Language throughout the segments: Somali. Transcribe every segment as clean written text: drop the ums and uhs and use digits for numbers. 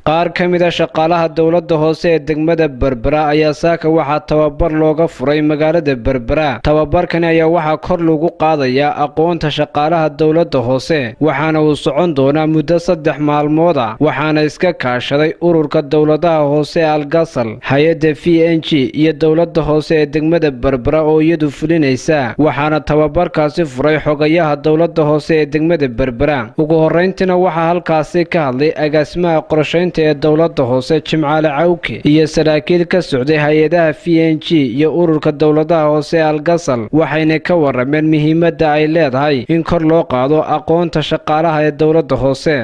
qaar ka mid ah shaqaalaha dowladda hoose ee degmada Berbera ayaa saaka waxaa tababar looga furay magaalada Berbera. Tababarkani ayaa waxaa kor lagu qaadayaa aqoonta shaqaalaha dowladda hoose waxaana uu socon doonaa muddo 3 maalmood ah waxaana iska kaashaday ururka dowladaha hoose Algasal, hay'adda VNG iyo dowladda hoose ee degmada Berbera oo iyadu fulinaysa waxaana tababarkaasi furay xogayaha dowladda hoose ee degmada Berbera. Ugu horeyntina waxaa halkaasi ka hadlay agaasimaha qorsheynta ee dowladda hoose Jimcaale Cawke iyo saraakiil ka socday hay'adaha VNG iyo ururka dowladaha hoose Algasal waxayna ka warameen muhiimadda ay leedahay in kor loo qaado aqoonta shaqaalaha ee dowladda hoose.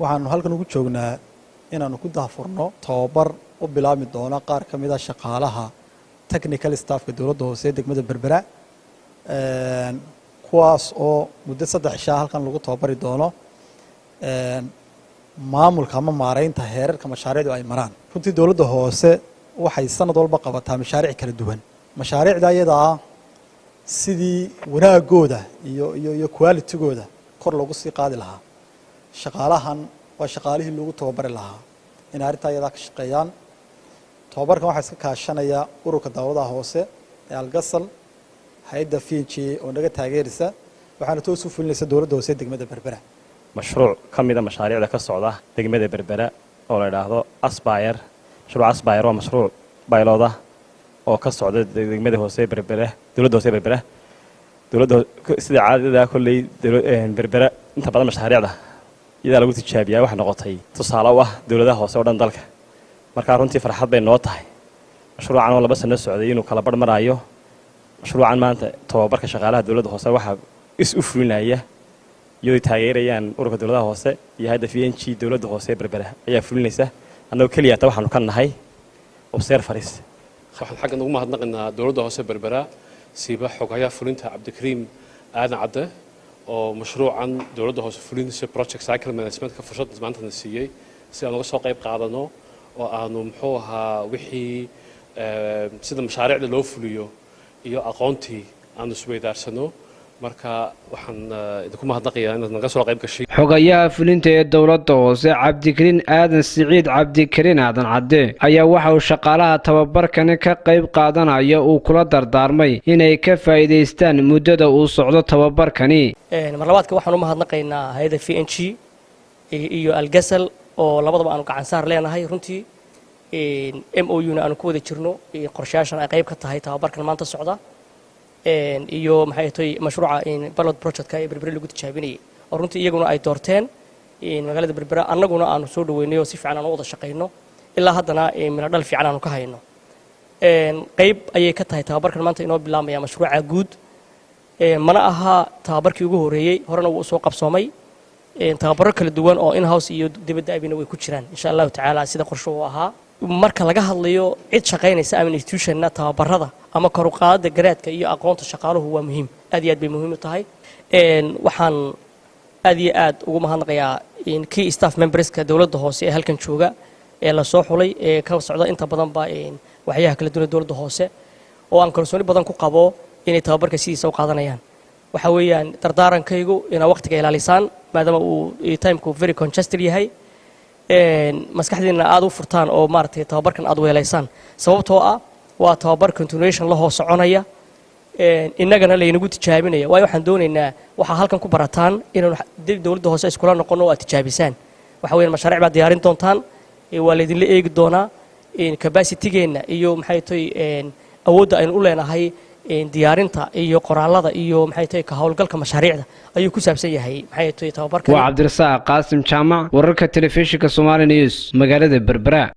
waxaanu halkan ugu joognaa inaanu ku daafurno tababar u bilaabmi doona qaar ka mid ah shaqaalaha technical staffka dowladda hoose ee degmada Berbera kuwaas oo muddo 3 cisho halkan lagu tababari doono maamulka ama maareynta heerarka mashaariicdu ay maraan. runtii dowladda hoose waxay sanad walba qabataa mashaariic kala duwan. mashaariicda iyada sidii wanaagooda iyo quality-gooda kor loogu sii qaadi lahaa. shaqaalahan waa shaqaalihii lagu tababari lahaa in arrinta iyada ka shaqeeyaan. tababarkan waxaa iska kaashanaya ururka dowladaha hoose ee Algasal, hay'adda VNG oo naga taageeraysa waxaana toos u fulinaysa dowladda hoose ee degmada Berbera. مشروع كمية مشاريع ذا كالصعدة دقمة بربرة أو لهذا أسباير مشروع أسباير ومشروع بايلودا أو كالصعدة دقمة هوسي بربرة دولة هوسي بربرة دولة سيد عادة ذا كل بربرة أنت بعد مشاريع ذا إذا لقيت الشابية وإحنا قطعي تصالوا دولة هوسي ودان ذلك مركارونتي فرحات بين نوطه مشروع عن ولا بس الناس السعوديين وكلا بر مرايو مشروع عن ما أنت توابرك شغالها دولة هوسي واحد إسقفلنا إياه يودي تاجريان أورك دولة هوسة يهدا فين شيء دولة هوسة بربرة هي فلنسة أنا وكلية توحنا كنا هاي وبصير فريس. صح الحاجة نقوم هذا إن دولة هوسة بربرة سيبح حكاية فلنتها عبد الكريم أنا عده ومشروع عن دولة هوسة فلنسة project cycle management كفرشات زمان تنسية سأنا قصة قريب قاعدنا وأنا محوها وحي سيد المشاريع اللي لو فليو يو أقانتي أنا سوي درسنو marka waxaan idinku mahadnaqayaa inaad naga soo qayb gashay. xogayaha fulinta ee dowladda hoose Cabdikariin Aadan Siciid Cabdikariin Aadan Cadde ayaa waxa uu shaqaalaha tababarkan ka qayb qaadanaya uu kula dardaarmay inay ka faa'iideystaan muddada uu socdo tababarkani. mar labaadka waxaan u mahadnaqaynaa hay'adda VNG iyo Algasal oo labadaba aanu gacan saar leenahay runtii MOU-na aanu ku wada jirno qorshayaashan ay qayb ka tahay tababarkan maanta socda. iyo maxay tahay mashruuca pilot project-ka ee Berbera lagu tijaabinayay oo runtii iyaguna ay doorteen magaalada Berbera annaguna aanu soo dhaweynay oo si fiican aan u wada shaqeyno ilaa haddana mina dhal fiican aanu ka hayno qayb ayay ka tahay tababarkan maanta inoo bilaabmaya mashruuca guud mana aha tababarkii ugu horeeyay horena wuu soo qabsoomay tababaro kala duwan oo in-house iyo dibadda abina way ku jiraan insha Allah tacaala sida qorshuhu ahaa. marka laga hadlayo cid shaqeynaysa ama institutionna tababarada ama kor u qaadida garaadka iyo aqoonta shaqaaluhu waa muhiim aad iyo aad bay muhiim u tahay. waxaan aad iyo aad ugu mahadnaqayaa key staff memberska dowladda hoose ee halkan jooga ee la soo xulay ee ka socda inta badan ba waxyaha kala duwan dowladda hoose oo aan kalsooni badan ku qabo inay tababarka sidiisa u qaadanayaan. waxa weeyaan dardaarankaygu inaa waqtiga ilaalisaan maadaama uu time-ku very congested yahay maskaxdiina aad u furtaan oo maartay tababarkan aad weelaysaan sababtoo ah waa tababar continuation la hoos soconaya innagana la inagu tijaabinaya waayo waxaan doonaynaa waxa halkan ku barataan inaan dowladda hoose iskula noqono oo aad tijaabisaan. waxa weeyaan mashaariic baad diyaarin doontaan waa la idinla eegi doonaa capacity-geena iyo maxay tahay awoodda aynu u leenahay diyaarinta iyo qoraalada iyo maxay tahay ka hawlgalka mashaariicda ayuu ku saabsan yahay maxay tahay tababarkan. waa Cabdirasaaq Qaasim Jaamac wararka telefishinka Somali News magaalada Berbera.